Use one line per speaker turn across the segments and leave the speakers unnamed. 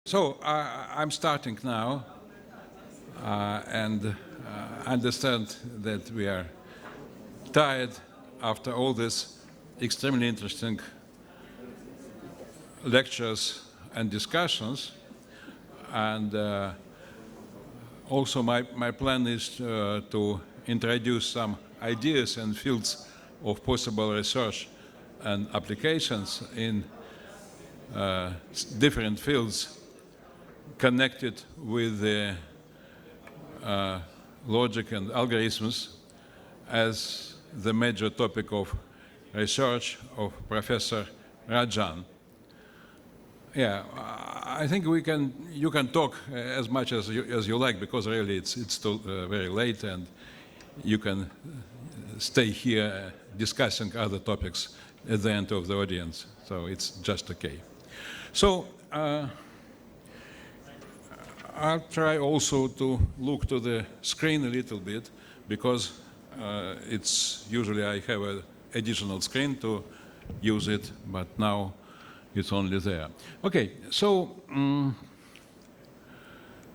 So I'm starting now, and understand that we are tired after all this extremely interesting lectures and discussions. And also my plan is to introduce some ideas and fields of possible research and applications in different fields connected with the logic and algorithms as the major topic of research of Professor Rajan. Yeah, I think you can talk as much as you like, because really it's still very late, and you can stay here discussing other topics at the end of the audience. So it's just okay. So I'll try also to look to the screen a little bit, because it's usually I have an additional screen to use it, but now it's only there. Okay, so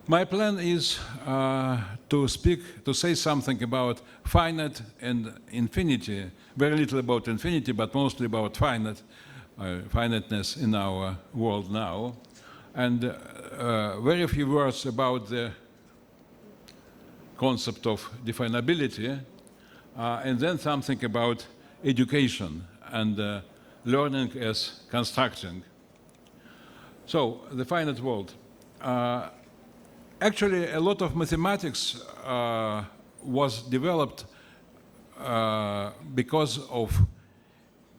my plan is to say something about finite and infinity, very little about infinity, but mostly about finiteness in our world now, and very few words about the concept of definability, and then something about education and learning as constructing. So, the finite world. Actually, a lot of mathematics was developed because of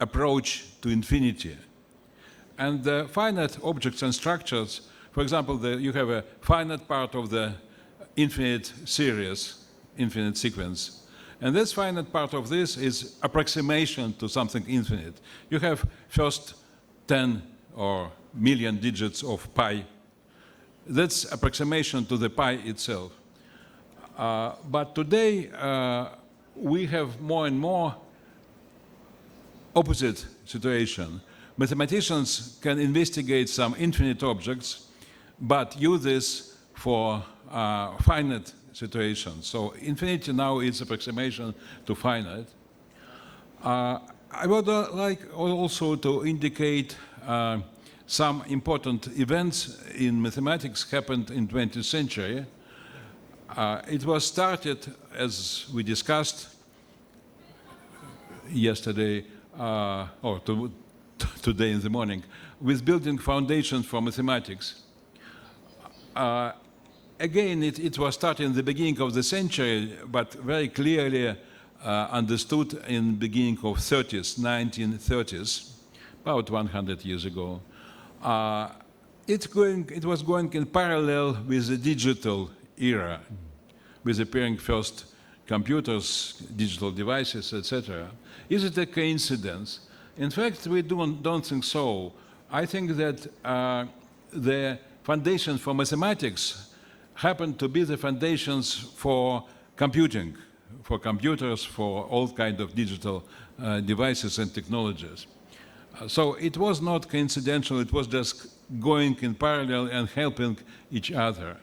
approach to infinity. And the finite objects and structures, for example, you have a finite part of the infinite series, infinite sequence. And this finite part of this is approximation to something infinite. You have first 10 or million digits of pi. That's approximation to the pi itself. But today, we have more and more opposite situation. Mathematicians can investigate some infinite objects, but use this for finite situations. So infinity now is approximation to finite. I would like also to indicate some important events in mathematics happened in 20th century. It was started, as we discussed yesterday, or today in the morning, with building foundations for mathematics. Again, it was started in the beginning of the century, but very clearly understood in the beginning of 1930s, about 100 years ago. It was going in parallel with the digital era, with appearing first computers, digital devices, etc. Is it a coincidence? In fact, we don't think so. I think that the foundation for mathematics happen to be the foundations for computing, for computers, for all kinds of digital devices and technologies. So it was not coincidental, it was just going in parallel and helping each other.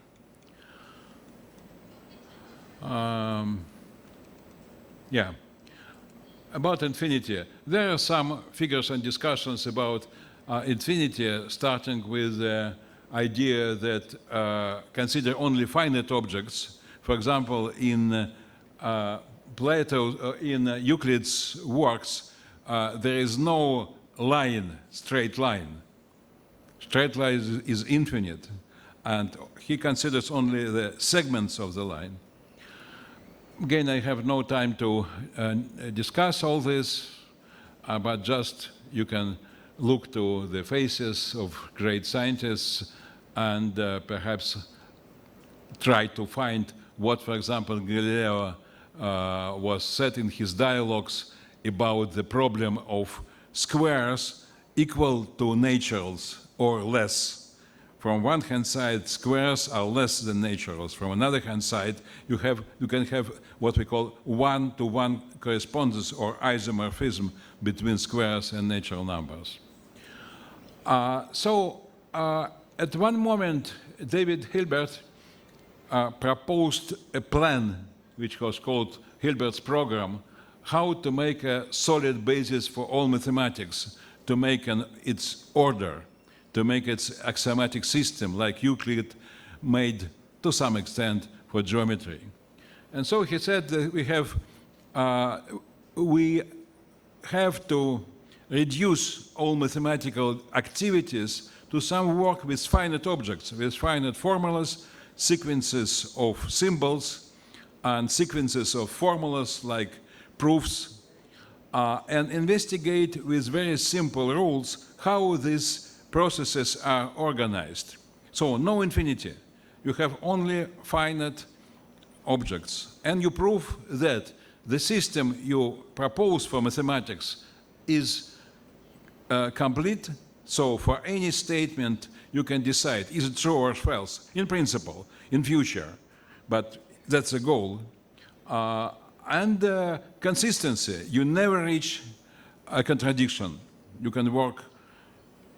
Yeah. About infinity. There are some figures and discussions about infinity, starting with the idea that consider only finite objects. For example, in Plato, in Euclid's works, there is no line, straight line. Straight line is infinite, and he considers only the segments of the line. Again, I have no time to discuss all this, but just you can look to the faces of great scientists and perhaps try to find what, for example, Galileo was said in his dialogues about the problem of squares equal to naturals or less. From one hand side, squares are less than naturals. From another hand side, you can have what we call one-to-one correspondence or isomorphism between squares and natural numbers. So at one moment, David Hilbert proposed a plan, which was called Hilbert's program, how to make a solid basis for all mathematics, to make its order, to make its axiomatic system, like Euclid made to some extent for geometry. And so he said that we have to reduce all mathematical activities to some work with finite objects, with finite formulas, sequences of symbols, and sequences of formulas like proofs, and investigate with very simple rules how these processes are organized. So no infinity. You have only finite objects. And you prove that the system you propose for mathematics is complete. So for any statement, you can decide, is it true or false, in principle, in future. But that's a goal. And consistency. You never reach a contradiction. You can work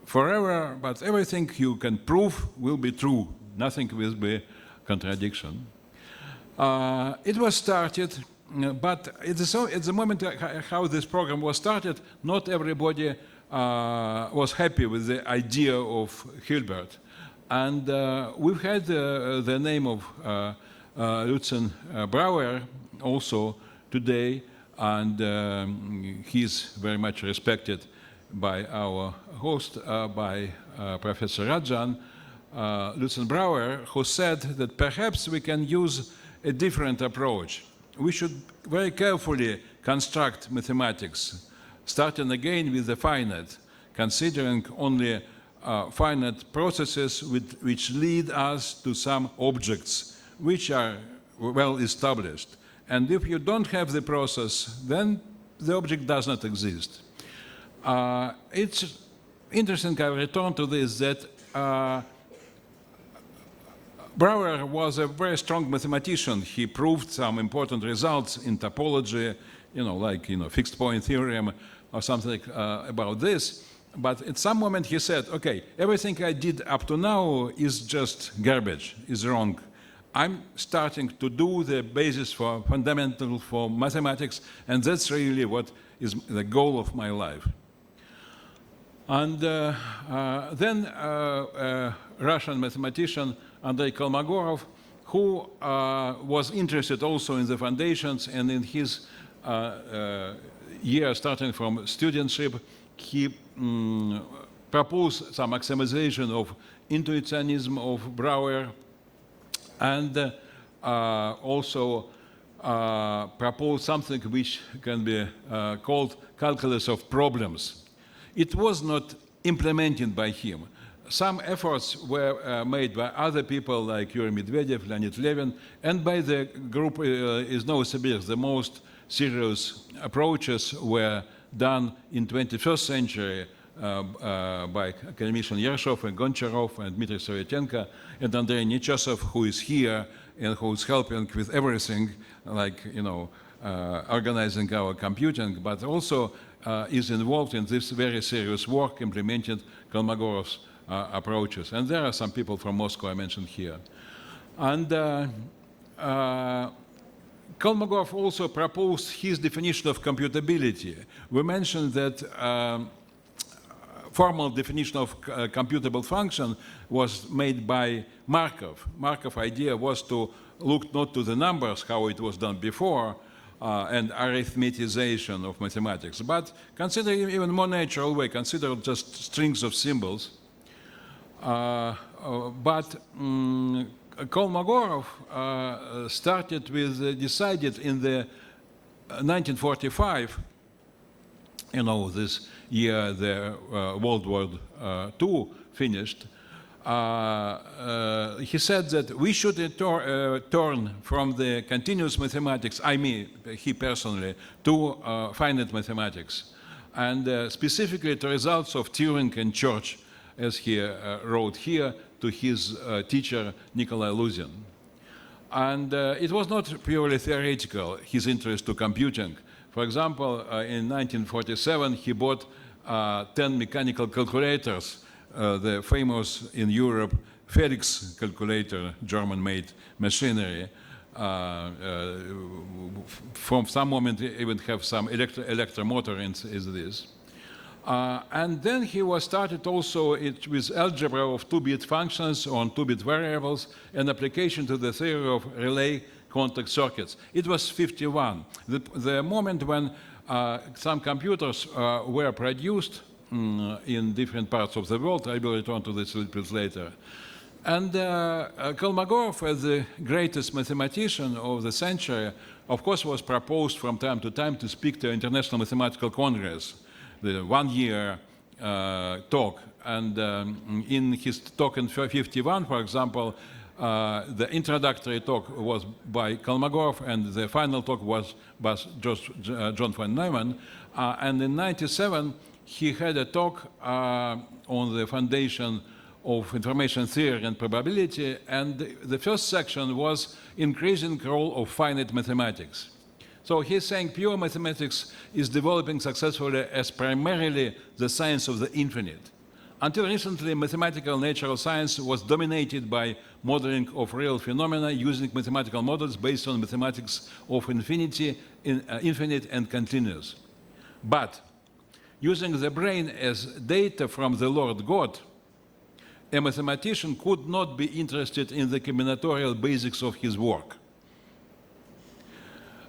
forever, but everything you can prove will be true. Nothing will be contradiction. It was started, but at the moment how this program was started, not everybody was happy with the idea of Hilbert. And we've had the name of Lutzen Brouwer also today, and he's very much respected by our host, by Professor Rajan, Lutzen Brouwer, who said that perhaps we can use a different approach. We should very carefully construct mathematics, starting again with the finite, considering only finite processes which lead us to some objects which are well established. And if you don't have the process, then the object does not exist. It's interesting, I return to this, that Brouwer was a very strong mathematician. He proved some important results in topology, like fixed point theorem or something about this. But at some moment he said, okay, everything I did up to now is just garbage, is wrong. I'm starting to do the basis for fundamental for mathematics, and that's really what is the goal of my life. And then a Russian mathematician, Andrei Kolmogorov, who was interested also in the foundations, and in his year starting from studentship, he proposed some axiomatization of intuitionism of Brouwer, and also proposed something which can be called calculus of problems. It was not implemented by him. Some efforts were made by other people like Yuri Medvedev, Leonid Levin, and by the group is Novosibirsk. The most serious approaches were done in 21st century by academician Yershov and Goncharov and Dmitry Sovietenko and Andrei Nechasov, who is here and who is helping with everything, like organizing our computing, but also is involved in this very serious work, implementing Kolmogorov's approaches. And there are some people from Moscow I mentioned here. And Kolmogorov also proposed his definition of computability. We mentioned that formal definition of computable function was made by Markov. Markov's idea was to look not to the numbers, how it was done before, and arithmetization of mathematics, but consider even more natural way, consider just strings of symbols. But Kolmogorov started with, decided in the 1945, this year the World War II finished, he said that we should turn from the continuous mathematics, he personally, to finite mathematics, and specifically to results of Turing and Church, as he wrote here, to his teacher, Nikolai Luzin. And it was not purely theoretical, his interest to computing. For example, in 1947, he bought 10 mechanical calculators the famous in Europe Felix calculator, German-made machinery. From some moment, even have some electromotor in this. And then he was started also with algebra of 2-bit functions on 2-bit variables and application to the theory of relay contact circuits. It was 51, the moment when some computers were produced in different parts of the world. I will return to this a little bit later. And Kolmogorov, as the greatest mathematician of the century, of course, was proposed from time to time to speak to International Mathematical Congress, the one-year talk. And in his talk in 51, for example, the introductory talk was by Kolmogorov, and the final talk was by John von Neumann. And in 97, he had a talk on the foundation of information theory and probability, and the first section was increasing role of finite mathematics. So he's saying pure mathematics is developing successfully as primarily the science of the infinite. Until recently, mathematical natural science was dominated by modeling of real phenomena using mathematical models based on mathematics of infinite and continuous. But using the brain as data from the Lord God, a mathematician could not be interested in the combinatorial basics of his work.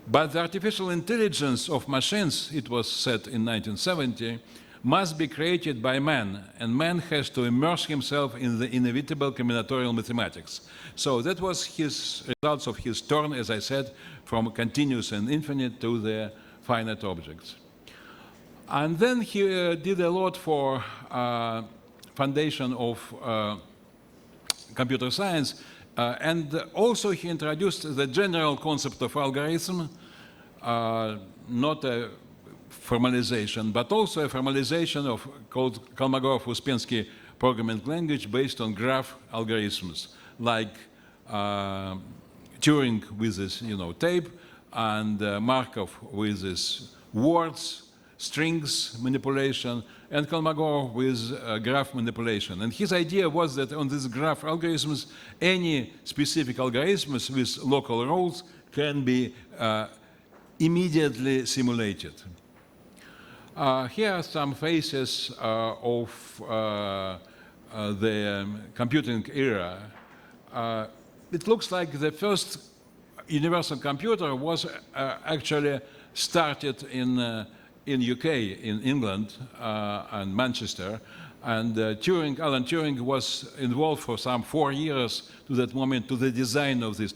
But the artificial intelligence of machines, it was said in 1970, must be created by man, and man has to immerse himself in the inevitable combinatorial mathematics. So that was his results of his turn, as I said, from continuous and infinite to the finite objects. And then he did a lot for foundation of computer science, and also he introduced the general concept of algorithm, not a formalization, but also a formalization of called Kolmogorov-Uspensky programming language based on graph algorithms, like Turing with this, tape, and Markov with this words, strings manipulation, and Kolmogorov with graph manipulation. And his idea was that on these graph algorithms, any specific algorithms with local rules can be immediately simulated. Here are some phases of the computing era. It looks like the first universal computer was actually started in UK, in England, and Manchester. And Alan Turing was involved for some 4 years to that moment to the design of this,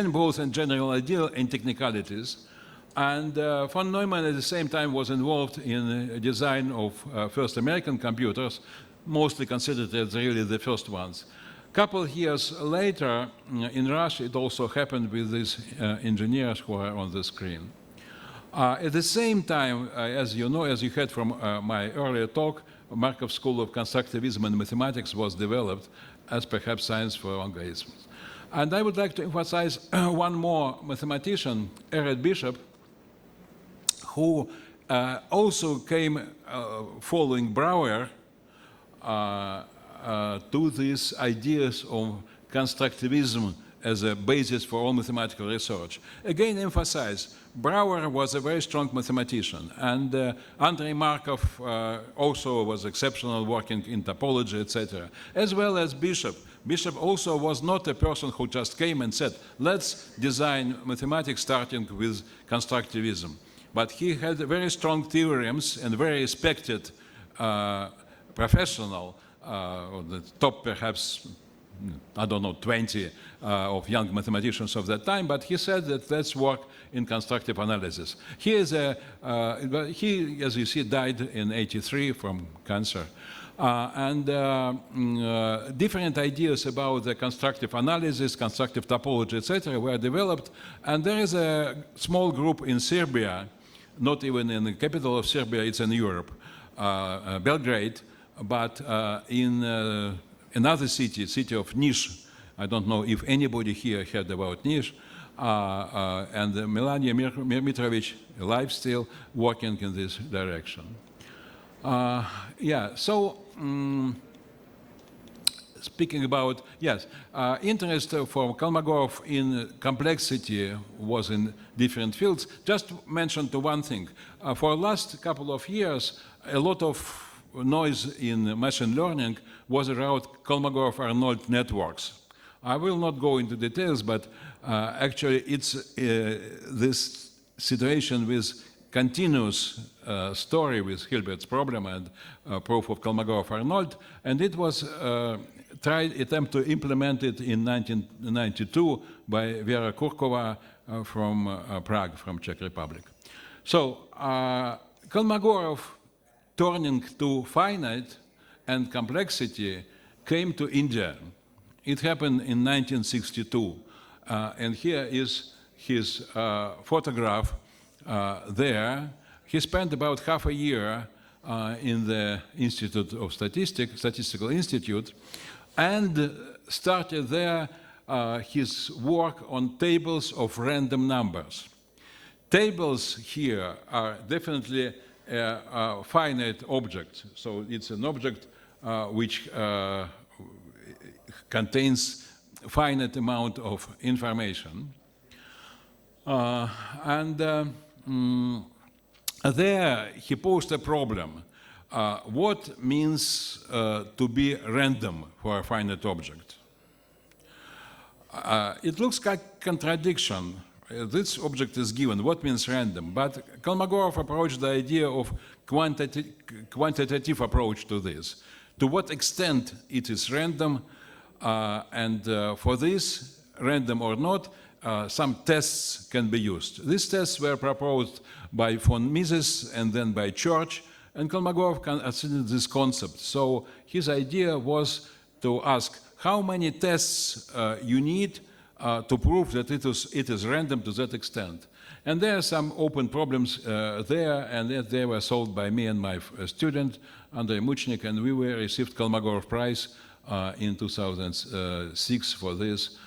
both in general idea and technicalities. And von Neumann at the same time was involved in the design of first American computers, mostly considered as really the first ones. A couple of years later, in Russia, it also happened with these engineers who are on the screen. At the same time, as you know, as you heard from my earlier talk, Markov School of Constructivism and Mathematics was developed as perhaps science for algorithms. And I would like to emphasize one more mathematician, Eric Bishop, who also came following Brouwer to these ideas of constructivism as a basis for all mathematical research. Again, emphasize, Brouwer was a very strong mathematician, and Andrei Markov also was exceptional, working in topology, etc., as well as Bishop. Bishop also was not a person who just came and said, let's design mathematics starting with constructivism. But he had very strong theorems and very respected professional, the top perhaps, I don't know, 20 of young mathematicians of that time, but he said that let's work in constructive analysis. He, as you see, died in '83 from cancer. Different ideas about the constructive analysis, constructive topology, etc., were developed. And there is a small group in Serbia, not even in the capital of Serbia, it's in Europe, Belgrade, but in another city of Niš. I don't know if anybody here heard about Niš, and Melania Mitrovic, alive still, working in this direction. Yeah, so speaking about, yes, interest for Kolmogorov in complexity was in different fields. Just mention to one thing. For the last couple of years, a lot of noise in machine learning was around Kolmogorov-Arnold networks. I will not go into details, but actually it's this situation with continuous story with Hilbert's problem and proof of Kolmogorov-Arnold, and it was attempt to implement it in 1992 by Vera Kurkova from Prague, from Czech Republic. So Kolmogorov turning to finite and complexity came to India. It happened in 1962, and here is his photograph there. He spent about half a year in the Institute of Statistical Institute, and started there his work on tables of random numbers. Tables here are definitely a finite object, so it's an object which contains a finite amount of information. There he posed a problem. What means to be random for a finite object? It looks like contradiction. This object is given. What means random? But Kolmogorov approached the idea of quantitative approach to this. To what extent it is random, and for this, random or not, some tests can be used. These tests were proposed by von Mises and then by Church, and Kolmogorov considered this concept. So his idea was to ask how many tests you need to prove that it is random to that extent. And there are some open problems there, and they were solved by me and my student, Andrei Muchnik, and we received Kolmogorov Prize in 2006 for these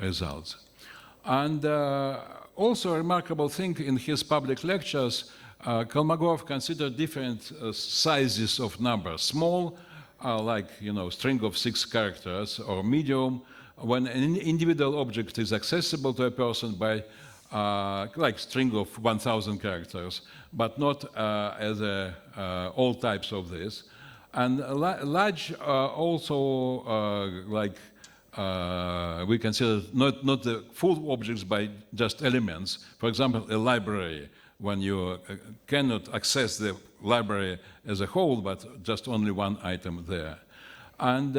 results. And also a remarkable thing in his public lectures, Kolmogorov considered different sizes of numbers. Small, like string of 6 characters, or medium, when an individual object is accessible to a person by like string of 1,000 characters, but not as all types of this. And large also like we consider not the full objects by just elements. For example, a library, when you cannot access the library as a whole, but just only one item there. And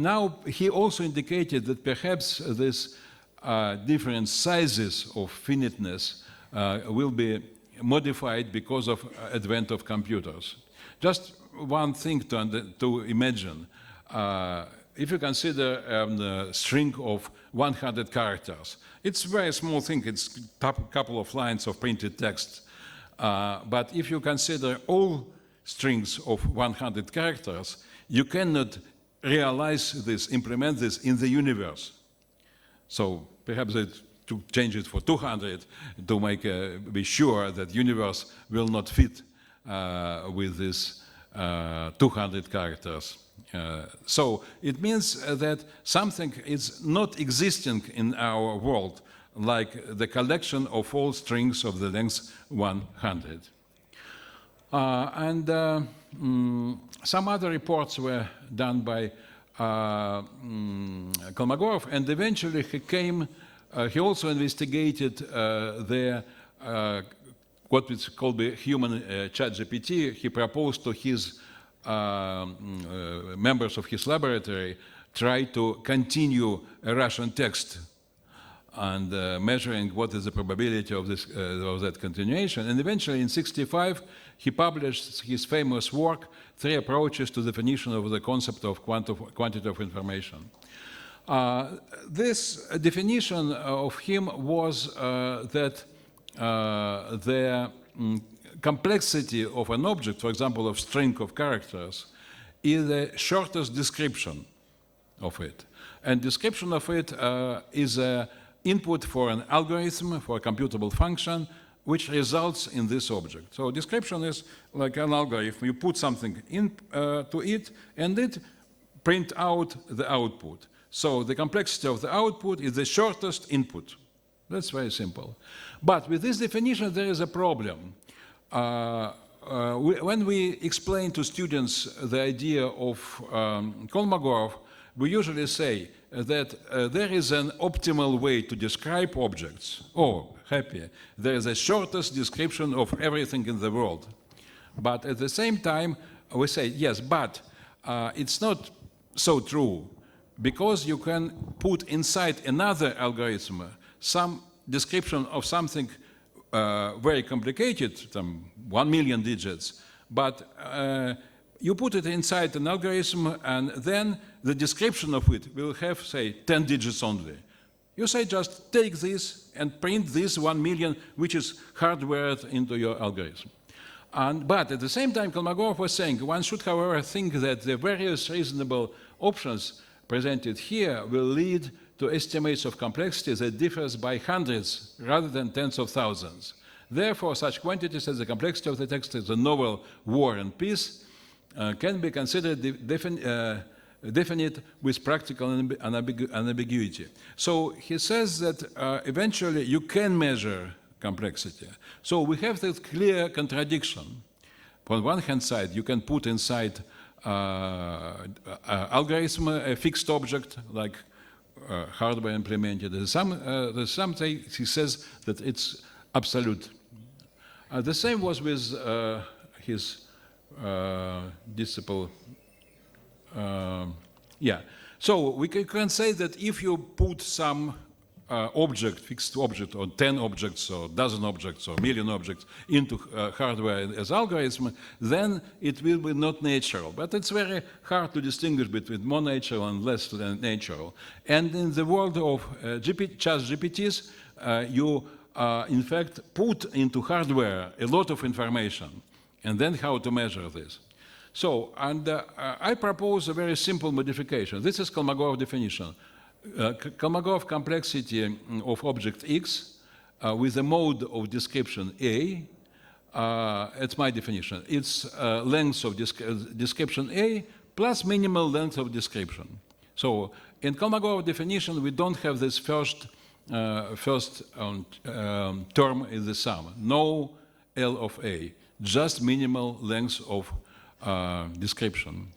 now he also indicated that perhaps this different sizes of finiteness will be modified because of advent of computers. Just one thing to imagine. If you consider a string of 100 characters, it's a very small thing, it's a couple of lines of printed text. But if you consider all strings of 100 characters, you cannot realize this, implement this in the universe. So perhaps to change it for 200 to be sure that universe will not fit with this 200 characters. So it means that something is not existing in our world, like the collection of all strings of the length 100. Some other reports were done by Kolmogorov, and eventually he also investigated what is called the human ChatGPT. He proposed to his members of his laboratory try to continue a Russian text and measuring what is the probability of that continuation. And eventually in '65, he published his famous work, 3 Approaches to Definition of the Concept of Quantity of Information. This definition of him was that the complexity of an object, for example, of string of characters, is the shortest description of it. And description of it is an input for an algorithm, for a computable function, which results in this object. So description is like an algorithm. You put something in to it, and it print out the output. So the complexity of the output is the shortest input. That's very simple. But with this definition, there is a problem. When we explain to students the idea of Kolmogorov, we usually say that there is an optimal way to describe objects. Oh, happy. There is a shortest description of everything in the world. But at the same time, we say, yes, but it's not so true, because you can put inside another algorithm some description of something very complicated, some 1 million digits, but you put it inside an algorithm, and then the description of it will have, say, 10 digits only. You say just take this and print this 1 million, which is hardwired into your algorithm. But at the same time, Kolmogorov was saying one should, however, think that the various reasonable options presented here will lead to estimates of complexity that differs by hundreds rather than tens of thousands. Therefore, such quantities as the complexity of the text of the novel War and Peace can be considered definite with practical unambiguity. So he says that eventually you can measure complexity. So we have this clear contradiction. On one hand side, you can put inside algorithm a fixed object like hardware implemented. There's something he says that it's absolute. The same was with his disciple. So we can say that if you put some fixed object, or 10 objects, or dozen objects, or million objects into hardware as algorithm, then it will be not natural. But it's very hard to distinguish between more natural and less than natural. And in the world of ChatGPTs, you in fact put into hardware a lot of information, and then how to measure this. So, I propose a very simple modification. This is Kolmogorov definition. Kolmogorov complexity of object X with a mode of description A, it's my definition. It's length of description A plus minimal length of description. So in Kolmogorov definition, we don't have this first term in the sum, no L of A, just minimal length of description.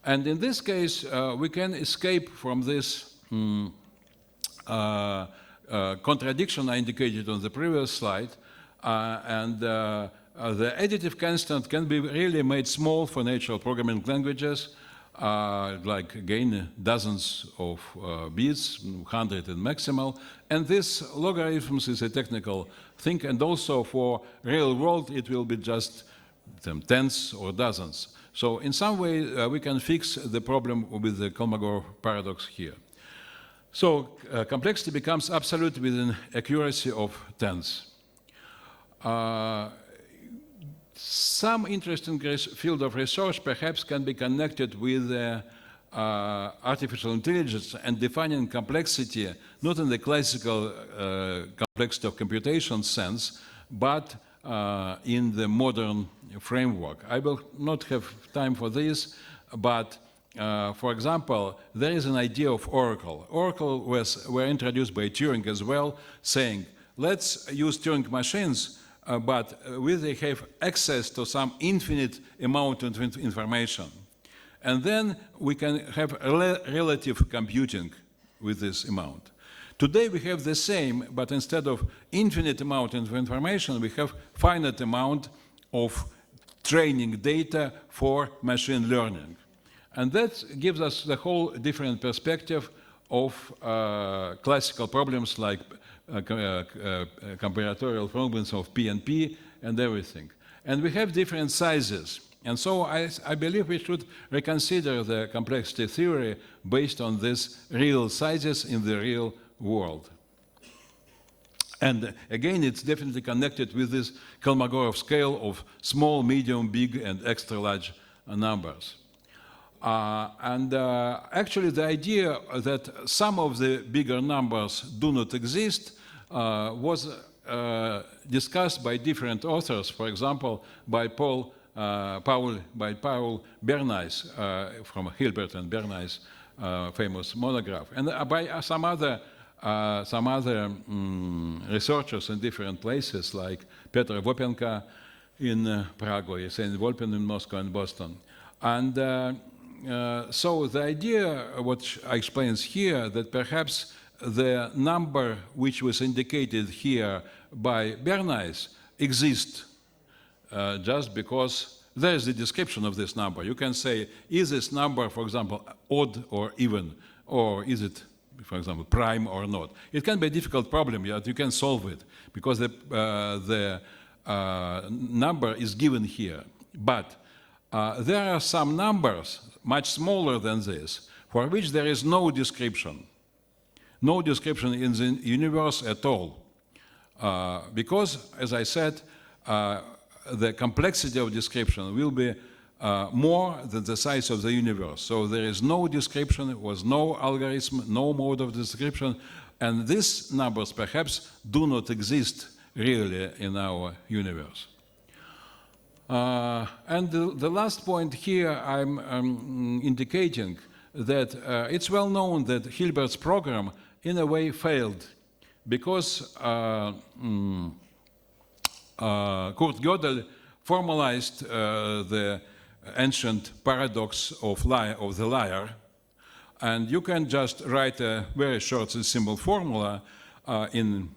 And in this case, we can escape from this contradiction I indicated on the previous slide, and the additive constant can be really made small for natural programming languages, like again dozens of bits, 100 in maximal, and this logarithms is a technical thing, and also for real world it will be just tens or dozens. So in some way we can fix the problem with the Kolmogorov paradox here. So complexity becomes absolute with an accuracy of tens. Some interesting field of research perhaps can be connected with artificial intelligence and defining complexity, not in the classical complexity of computation sense, but in the modern framework. I will not have time for this, but for example, there is an idea of Oracle. Oracle were introduced by Turing as well, saying, let's use Turing machines, but they have access to some infinite amount of information. And then we can have relative computing with this amount. Today we have the same, but instead of infinite amount of information, we have finite amount of training data for machine learning. And that gives us the whole different perspective of classical problems like comparatorial problems of P and everything. And we have different sizes. And so I believe we should reconsider the complexity theory based on these real sizes in the real world. And again, it's definitely connected with this Kolmogorov scale of small, medium, big, and extra large numbers. Actually, the idea that some of the bigger numbers do not exist was discussed by different authors, for example, by Paul Bernays from Hilbert and Bernays famous monograph, and by some other researchers in different places, like Petr Vopenka in Prague, or Yevgeny Volpin in Moscow and Boston. And so the idea, what I explains here, that perhaps the number which was indicated here by Bernays exists just because there is a description of this number. You can say, is this number, for example, odd or even, or is it, for example, prime or not? It can be a difficult problem, yet you can solve it, because the number is given here. But there are some numbers, much smaller than this, for which there is no description. No description in the universe at all. Because, as I said, the complexity of description will be more than the size of the universe. So there is no description, there was no algorithm, no mode of description, and these numbers perhaps do not exist really in our universe. And the last point here I'm indicating that it's well known that Hilbert's program in a way failed because Kurt Gödel formalized the ancient paradox of the liar, and you can just write a very short and simple formula in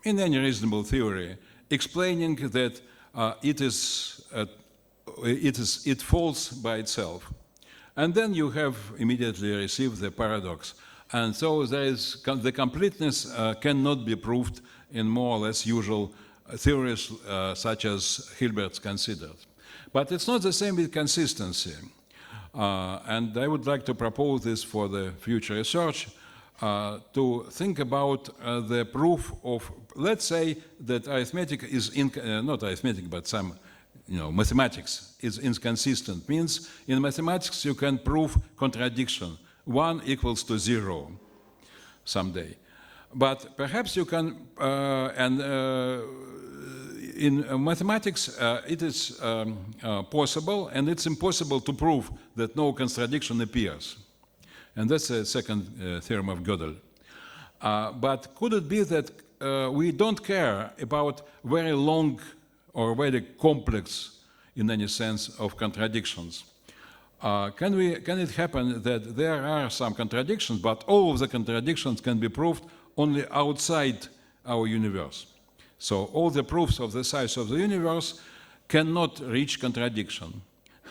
any reasonable theory, explaining that it falls by itself, and then you have immediately received the paradox, and so there is the completeness cannot be proved in more or less usual theories such as Hilbert's considered. But it's not the same with consistency. And I would like to propose this for the future research, to think about the proof of, let's say that arithmetic is, not arithmetic, but some, mathematics is inconsistent. Means in mathematics you can prove contradiction. 1 equals to 0 someday. But perhaps you can, in mathematics, it is possible, and it's impossible to prove that no contradiction appears. And that's the second theorem of Gödel. But could it be that we don't care about very long or very complex, in any sense, of contradictions? Can it happen that there are some contradictions, but all of the contradictions can be proved only outside our universe? So all the proofs of the size of the universe cannot reach contradiction.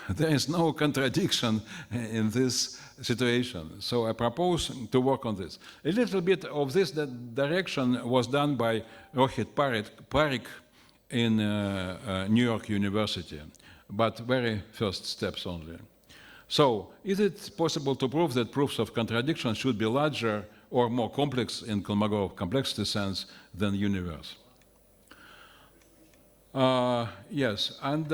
There is no contradiction in this situation. So I propose to work on this. A little bit of this direction was done by Rohit Parikh in New York University, but very first steps only. So is it possible to prove that proofs of contradiction should be larger or more complex in Kolmogorov complexity sense than the universe? Yes, and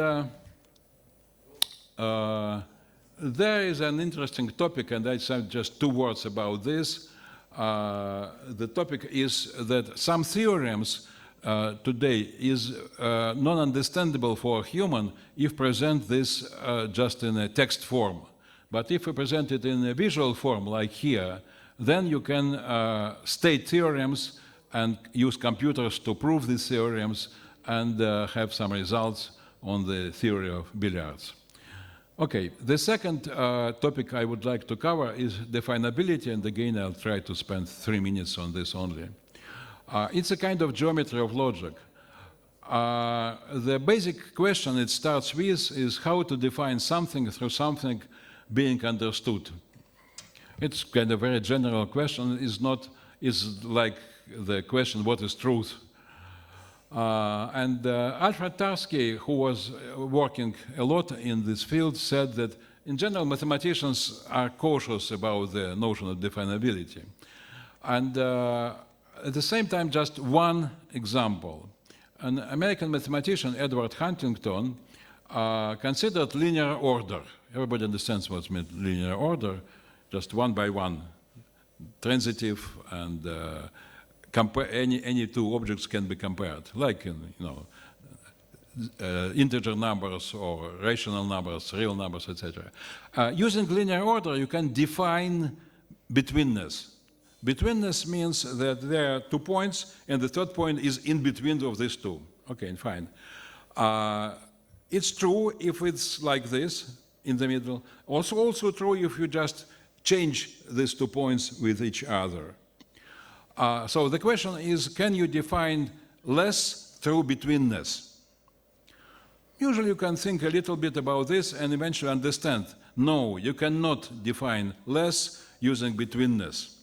there is an interesting topic, and I said just 2 words about this. The topic is that some theorems today is non-understandable for a human if present this just in a text form. But if we present it in a visual form, like here, then you can state theorems and use computers to prove these theorems and have some results on the theory of billiards. Okay, the second topic I would like to cover is definability, and again I'll try to spend 3 minutes on this only. It's a kind of geometry of logic. The basic question it starts with is how to define something through something being understood. It's kind of a very general question. Is like the question, what is truth? And Alfred Tarski, who was working a lot in this field, said that in general mathematicians are cautious about the notion of definability. And at the same time, just one example. An American mathematician, Edward Huntington, considered linear order. Everybody understands what's meant linear order, just one by one, transitive and any two objects can be compared, like integer numbers or rational numbers, real numbers, etc. Using linear order, you can define betweenness. Betweenness means that there are 2 points, and the third point is in between of these two. Okay, fine. It's true if it's like this in the middle. Also true if you just change these 2 points with each other. So the question is, can you define less through betweenness? Usually you can think a little bit about this and eventually understand, no, you cannot define less using betweenness.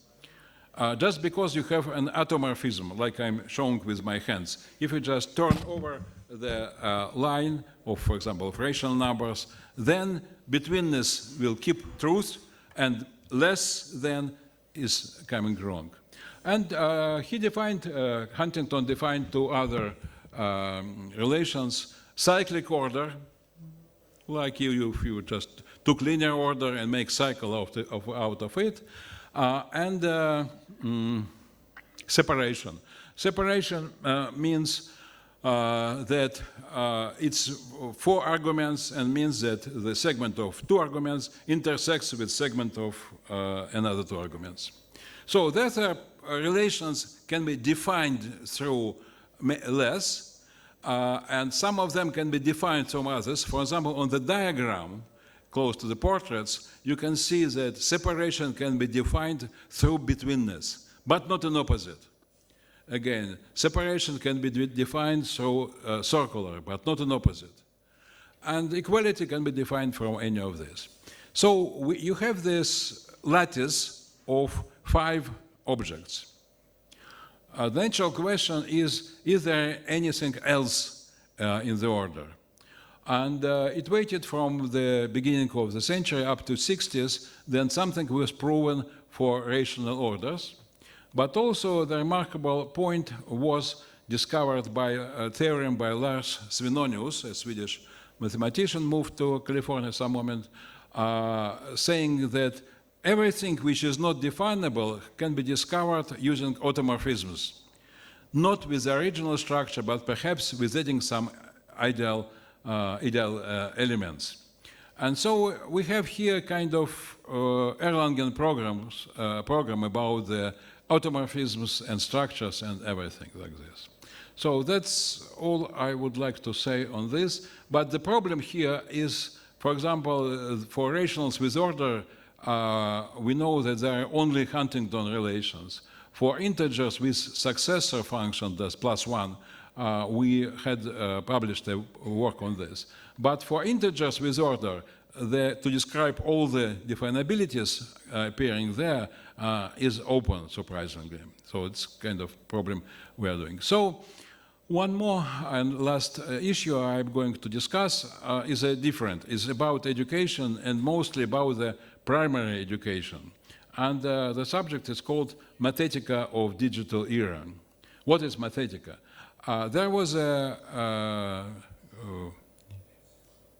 Just because you have an automorphism, like I'm showing with my hands. If you just turn over the line of, for example, of rational numbers, then betweenness will keep truth, and less than is coming wrong. And Huntington defined 2 other relations. Cyclic order, like if you just took linear order and make cycle out of it, and separation. Separation means that it's 4 arguments and means that the segment of 2 arguments intersects with segment of another 2 arguments. So that relations can be defined through less, and some of them can be defined from others. For example, on the diagram close to the portraits, you can see that separation can be defined through betweenness, but not an opposite. Again, separation can be defined through circular, but not an opposite. And equality can be defined from any of this. So you have this lattice of 5 objects. The natural question is there anything else in the order? And it waited from the beginning of the century up to 60s, then something was proven for rational orders. But also the remarkable point was discovered by a theorem by Lars Svenonius, a Swedish mathematician, moved to California some moment, saying that everything which is not definable can be discovered using automorphisms, not with the original structure, but perhaps with adding some ideal elements. And so we have here kind of Erlangen program about the automorphisms and structures and everything like this. So that's all I would like to say on this. But the problem here is, for example, for rationals with order, we know that there are only Huntington relations. For integers with successor function, that's +1, we had published a work on this. But for integers with order, to describe all the definabilities appearing there is open, surprisingly. So it's kind of problem we are doing. So one more and last issue I'm going to discuss is different. It's about education and mostly about the primary education. And the subject is called Mathetica of Digital Era. What is Mathetica? There was a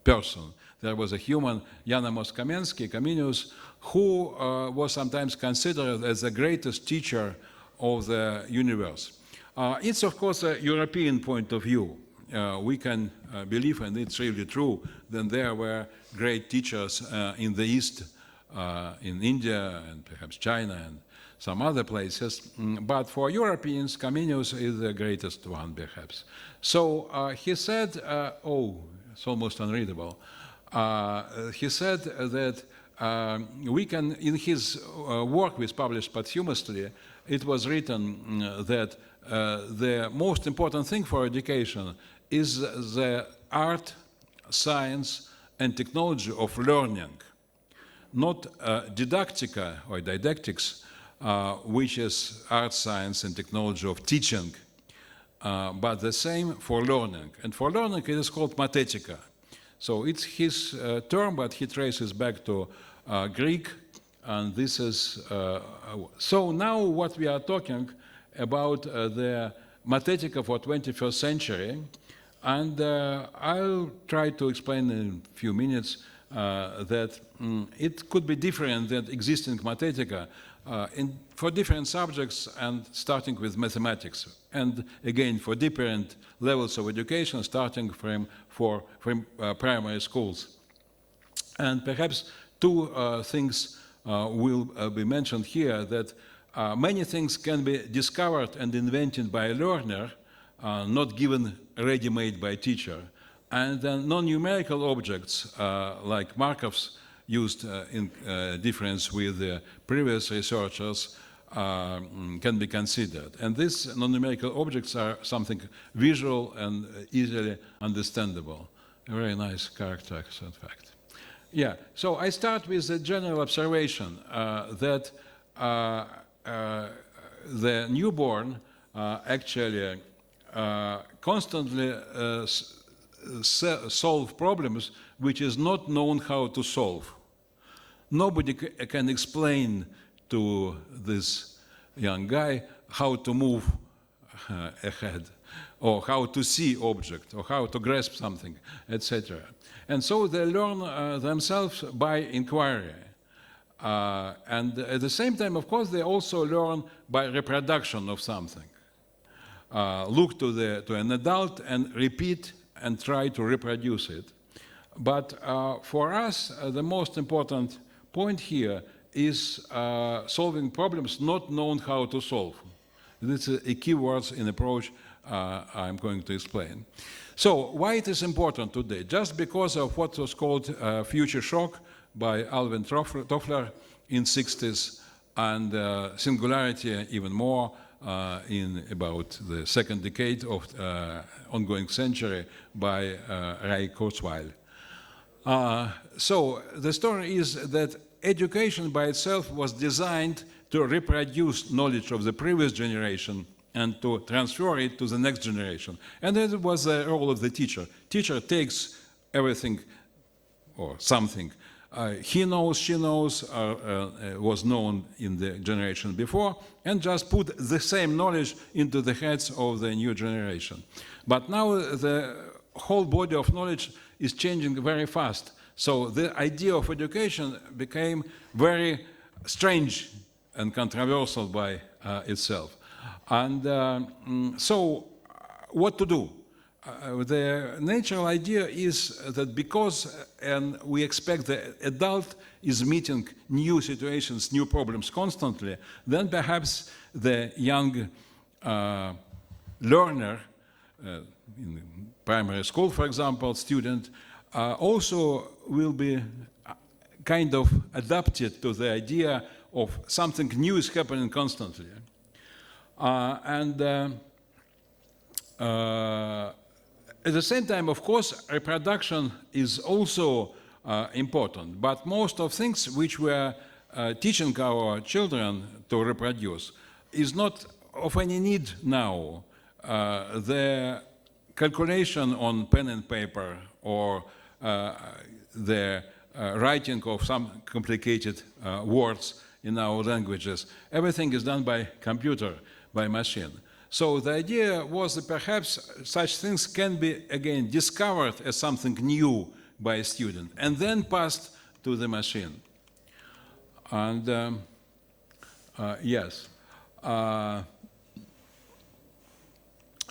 person, there was a human, Janamos Kamenius, who was sometimes considered as the greatest teacher of the universe. It's, of course, a European point of view. We can believe, and it's really true, that there were great teachers in the East, in India and perhaps China and some other places. But for Europeans, Kamenius is the greatest one, perhaps. So he said, it's almost unreadable. He said that we can, in his work which published posthumously, it was written that the most important thing for education is the art, science, and technology of learning, not didactica or didactics, which is art, science, and technology of teaching, but the same for learning. And for learning, it is called mathetica. So it's his term, but he traces back to Greek, and this is... so now what we are talking about the mathetica for 21st century, and I'll try to explain in a few minutes that it could be different than existing Mathematica for different subjects, and starting with mathematics, and again for different levels of education, starting from primary schools. And perhaps two things will be mentioned here, that many things can be discovered and invented by a learner, not given ready-made by a teacher. And then non-numerical objects, like Markov's used in difference with the previous researchers, can be considered. And these non-numerical objects are something visual and easily understandable. A very nice character, in fact. Yeah, so I start with a general observation that the newborn actually constantly solve problems which is not known how to solve. Nobody can explain to this young guy how to move ahead, or how to see object, or how to grasp something, etc. And so they learn themselves by inquiry. And at the same time, of course, they also learn by reproduction of something. Look to an adult and repeat and try to reproduce it. But for us, the most important point here is solving problems not known how to solve. This is a key word in approach I'm going to explain. So why it is important today? Just because of what was called future shock by Alvin Toffler in 60s, and singularity even more in about the second decade of ongoing century by Ray Kurzweil. So the story is that education by itself was designed to reproduce knowledge of the previous generation and to transfer it to the next generation. And that was the role of the teacher. Teacher takes everything or something he knows, she knows, was known in the generation before, and just put the same knowledge into the heads of the new generation. But now the whole body of knowledge is changing very fast. So the idea of education became very strange and controversial by itself. And so what to do? The natural idea is that because we expect the adult is meeting new situations, new problems constantly, then perhaps the young learner, in primary school, for example, student, also will be kind of adapted to the idea of something new is happening constantly. At the same time, of course, reproduction is also important, but most of things which we are teaching our children to reproduce is not of any need now. The calculation on pen and paper or the writing of some complicated words in our languages, everything is done by computer, by machine. So the idea was that perhaps such things can be, again, discovered as something new by a student and then passed to the machine. And yes.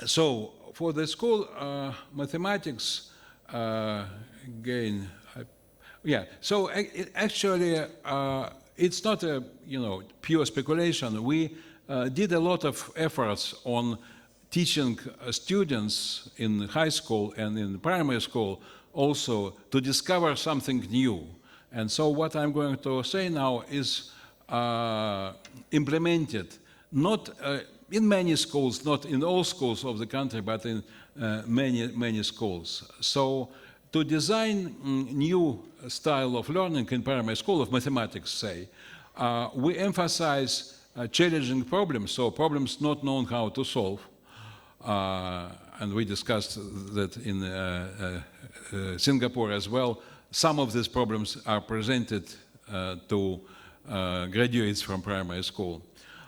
So for the school, mathematics, again, yeah. So actually, it's not a pure speculation. We did a lot of efforts on teaching students in high school and in primary school also to discover something new. And so what I'm going to say now is implemented, not in many schools, not in all schools of the country, but in many schools. So to design new style of learning in primary school, of mathematics, say, we emphasize challenging problems, so problems not known how to solve. And we discussed that in Singapore as well. Some of these problems are presented to graduates from primary school.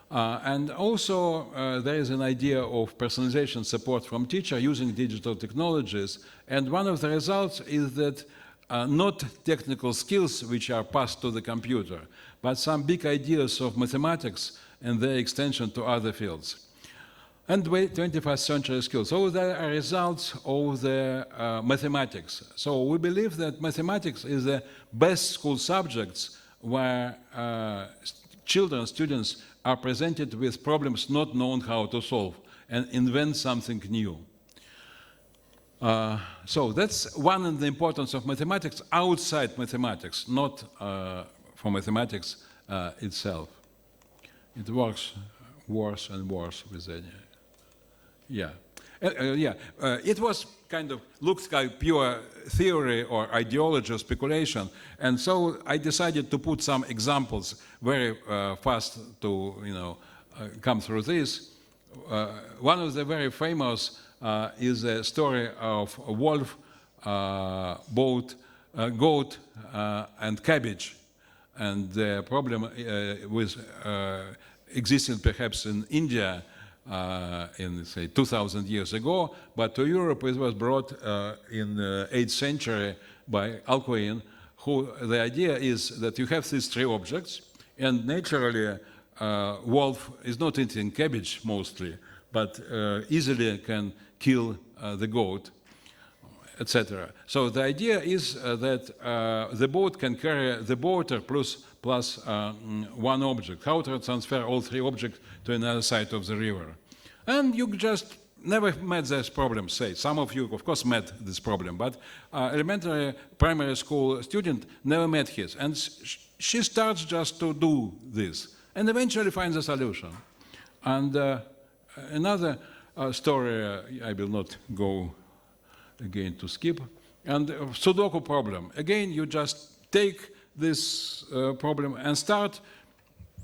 And also there is an idea of personalization support from teacher using digital technologies. And one of the results is that not technical skills which are passed to the computer, but some big ideas of mathematics and their extension to other fields. And 21st century skills. So they are results of the mathematics. So we believe that mathematics is the best school subjects where children, students are presented with problems not known how to solve and invent something new. So that's one of the importance of mathematics outside mathematics, not for mathematics itself. It works worse and worse with the, it was kind of looks like pure theory or ideology or speculation, and so I decided to put some examples very fast to come through this. One of the very famous is a story of a wolf, goat, and cabbage, and the problem with existing perhaps in India in, say, 2,000 years ago, but to Europe it was brought in the 8th century by Alcuin, who the idea is that you have these three objects, and naturally wolf is not eating cabbage mostly, but easily can kill the goat, etc. So the idea is that the boat can carry the water plus one object. How to transfer all three objects to another side of the river? And you just never met this problem, say. Some of you, of course, met this problem, but elementary, primary school student never met his. And she starts just to do this, and eventually finds a solution. And another story, I will not go again to skip, and Sudoku problem. Again, you just take this problem and start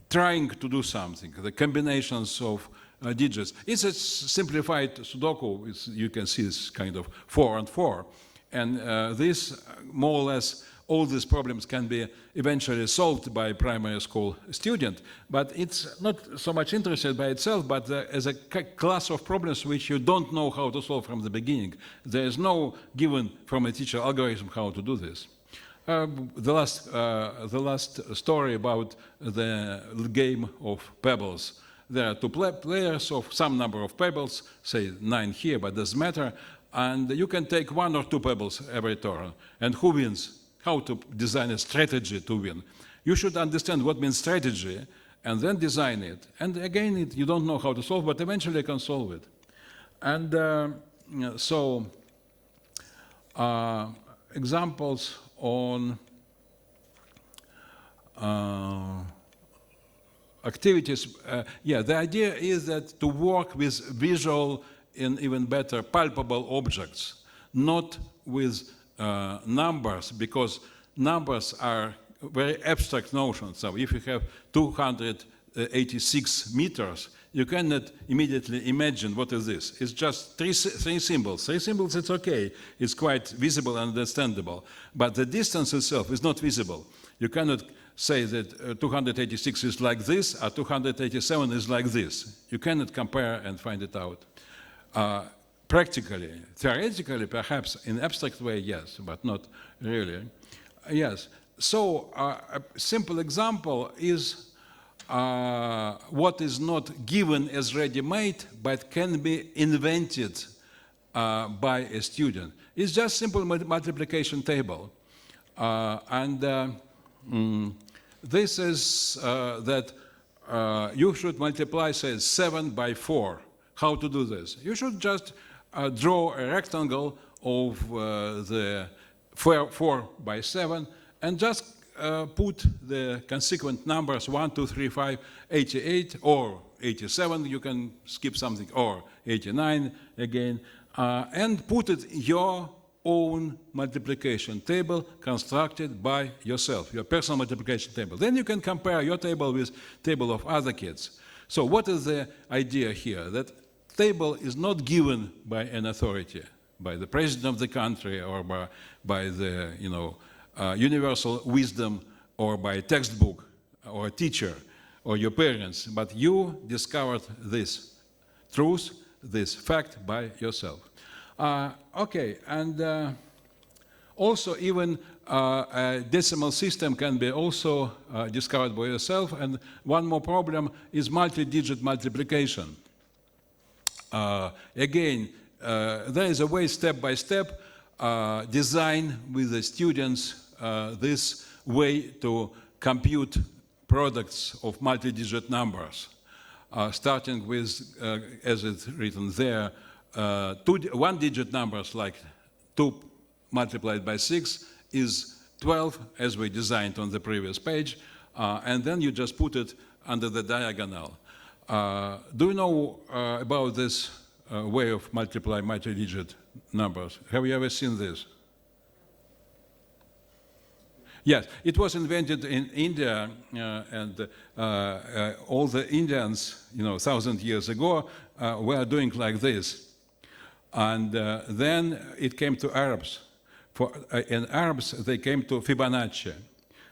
trying to do something, the combinations of digits. It's a simplified Sudoku. You can see this kind of 4 and 4. And this, more or less, all these problems can be eventually solved by a primary school student. But it's not so much interested by itself, but as a class of problems which you don't know how to solve from the beginning. There is no given from a teacher algorithm how to do this. The last story about the game of pebbles. There are two players of some number of pebbles, say 9 here, but doesn't matter. And you can take 1 or 2 pebbles every turn. And who wins? How to design a strategy to win. You should understand what means strategy and then design it. And again, you don't know how to solve, but eventually you can solve it. And examples on activities. The idea is that to work with visual and even better palpable objects, not with numbers, because numbers are very abstract notions. So if you have 286 meters, you cannot immediately imagine what is this. It's just three symbols. 3 symbols, it's okay. It's quite visible and understandable. But the distance itself is not visible. You cannot say that 286 is like this, or 287 is like this. You cannot compare and find it out. Practically, theoretically, perhaps, in abstract way, yes, but not really. Yes. So a simple example is what is not given as ready-made, but can be invented by a student. It's just simple multiplication table. This is that you should multiply, say, 7 by 4. How to do this? You should just draw a rectangle of the 4 by 7 and just put the consequent numbers 1, 2, 3, 5, 88 or 87, you can skip something, or 89 again, and put it your own multiplication table constructed by yourself, your personal multiplication table. Then you can compare your table with table of other kids. So what is the idea here? That table is not given by an authority, by the president of the country or by the universal wisdom or by a textbook or a teacher or your parents, but you discovered this truth, this fact by yourself. Okay, and Also, even a decimal system can be also discovered by yourself. And one more problem is multi-digit multiplication. Again, there is a way step by step design with the students this way to compute products of multi-digit numbers, starting with, as it's written there, one-digit numbers like 2 multiplied by 6 is 12, as we designed on the previous page, and then you just put it under the diagonal. Do you know about this way of multiplying multi-digit numbers? Have you ever seen this? Yes, it was invented in India, and all the Indians, 1,000 years ago, were doing like this. And then it came to Arabs. In Arabs, they came to Fibonacci.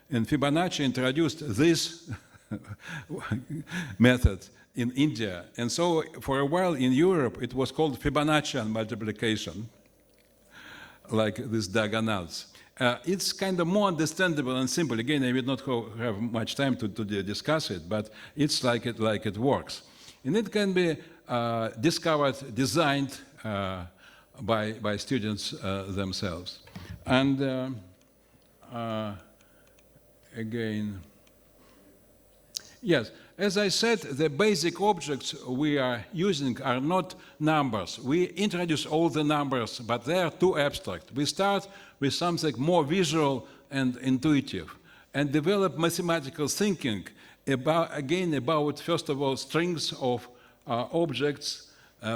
And Fibonacci introduced this method in India. And so for a while in Europe, it was called Fibonaccian multiplication, like these diagonals. It's kind of more understandable and simple. Again, I will not have much time to discuss it, but it's like it works. And it can be discovered, designed by students themselves. And again, yes, as I said, the basic objects we are using are not numbers. We introduce all the numbers, but they are too abstract. We start with something more visual and intuitive, and develop mathematical thinking about, first of all, strings of objects.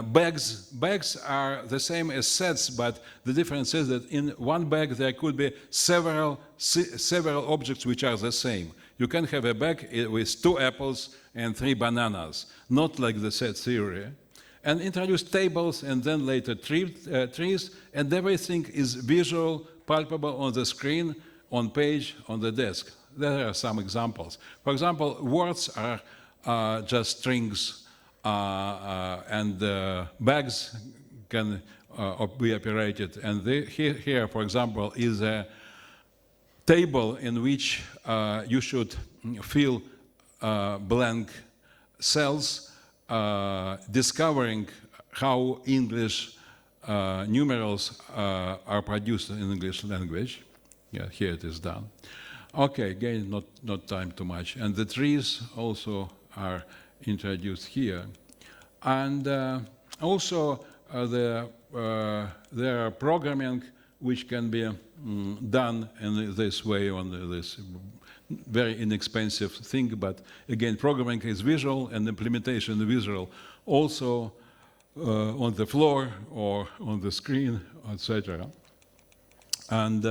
Bags are the same as sets, but the difference is that in one bag there could be several objects which are the same. You can have a bag with 2 apples and 3 bananas, not like the set theory. And introduce tables and then later trees, and everything is visual, palpable on the screen, on page, on the desk. There are some examples. For example, words are just strings, and bags can be operated. And here, for example, is a table in which you should fill blank cells, discovering how English numerals are produced in English language. Yeah, here it is done. Okay, again, not time too much. And the trees also are introduced here. And also there are programming which can be done in this way on this very inexpensive thing, but again, programming is visual and implementation is visual, also on the floor or on the screen, etc. And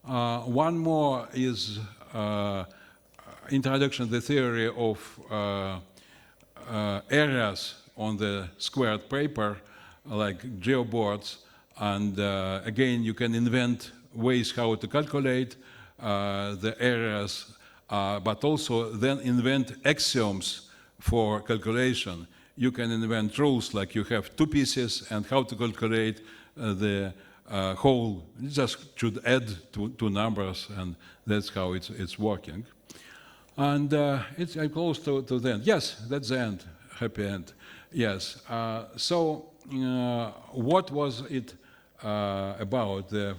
one more is introduction to the theory of areas on the squared paper, like geoboards. And again, you can invent ways how to calculate the areas, but also then invent axioms for calculation. You can invent rules like you have 2 pieces and how to calculate the whole. You just should add 2 numbers, and that's how it's working. And it's close to the end. Yes, that's the end, happy end. Yes, so what was it about? The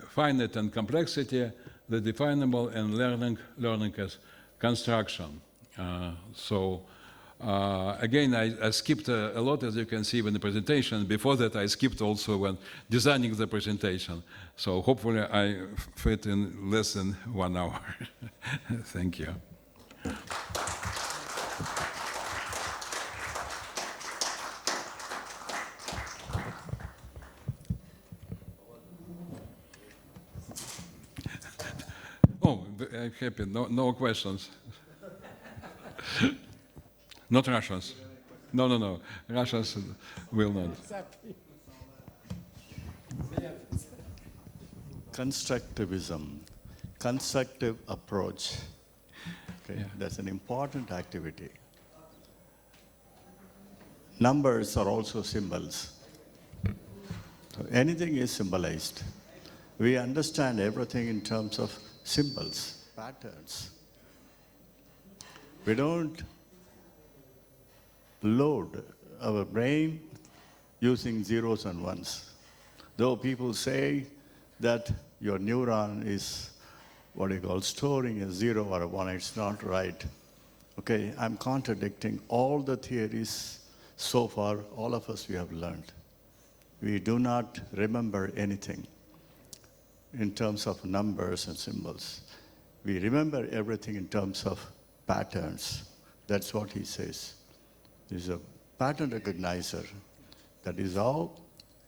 finite and complexity, the definable, and learning as construction. Again, I skipped a lot, as you can see in the presentation. Before that, I skipped also when designing the presentation. So hopefully I fit in less than 1 hour. Thank you. Oh, I'm happy. No questions. Not Russians. No. Russians will not.
Constructivism, constructive approach. Okay, yeah. That's an important activity. Numbers are also symbols. So anything is symbolized. We understand everything in terms of symbols, patterns. We don't load our brain using zeros and ones. Though people say that your neuron is what you call storing a 0 or a 1, it's not right. Okay, I'm contradicting all the theories so far, all of us we have learned. We do not remember anything in terms of numbers and symbols. We remember everything in terms of patterns. That's what he says. There's a pattern recognizer. That is how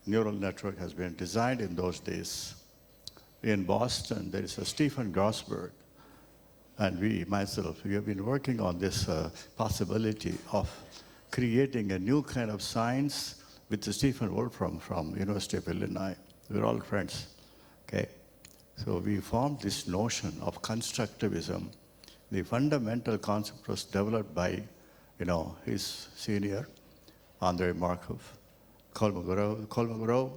neural network has been designed in those days. In Boston, there is a Stephen Grossberg, and we have been working on this possibility of creating a new kind of science with Stephen Wolfram from University of Illinois. We're all friends, okay? So we formed this notion of constructivism. The fundamental concept was developed by, his senior, Andrei Markov, Kolmogorov. Kolmogorov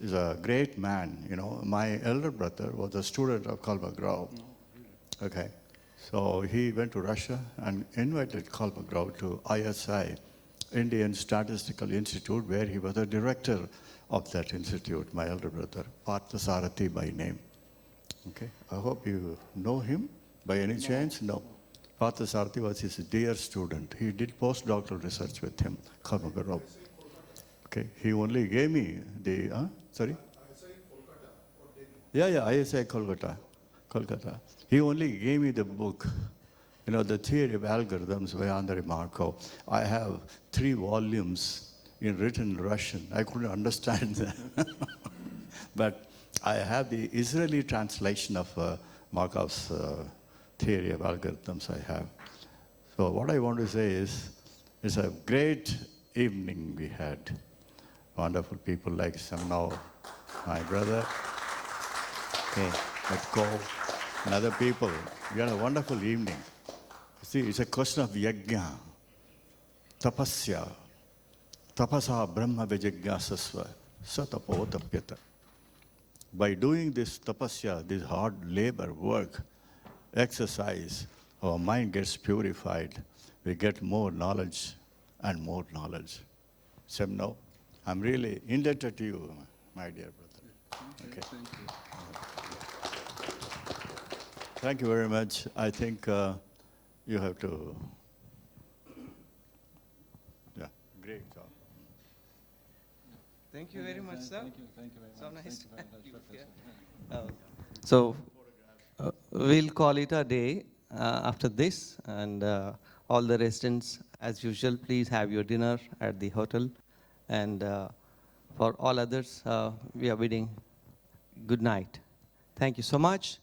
is a great man, My elder brother was a student of Kolmogorov. Okay, so he went to Russia and invited Kolmogorov to ISI, Indian Statistical Institute, where he was the director of that institute, my elder brother, Parthasarathi by name. Okay, I hope you know him by any chance? No. Parthasarathi was his dear student. He did postdoctoral research with him, Kolmogorov. Okay, he only gave me the, sorry? ISI Kolkata. He only gave me the book, The Theory of Algorithms by Andrei Markov. I have 3 volumes written in Russian. I couldn't understand that. But I have the Israeli translation of Markov's theory of algorithms I have. So what I want to say is, it's a great evening we had. Wonderful people like Semenov, my brother, okay, Michel, and other people. We had a wonderful evening. See, it's a question of yajna, tapasya, tapasa brahma vijajnasasva, satapo tapyata. By doing this tapasya, this hard labor, work, exercise, our mind gets purified. We get more knowledge and more knowledge. Semenov, I'm really indebted to you, my dear brother. Okay.
Thank you.
Thank you very much. I think you have to, great job.
Thank you very much, sir.
Thank you very much.
So nice to
Thank you
have
very
you
much.
here. So we'll call it a day after this, and all the residents, as usual, please have your dinner at the hotel. And for all others, we are bidding good night. Thank you so much.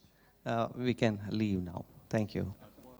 We can leave now. Thank you.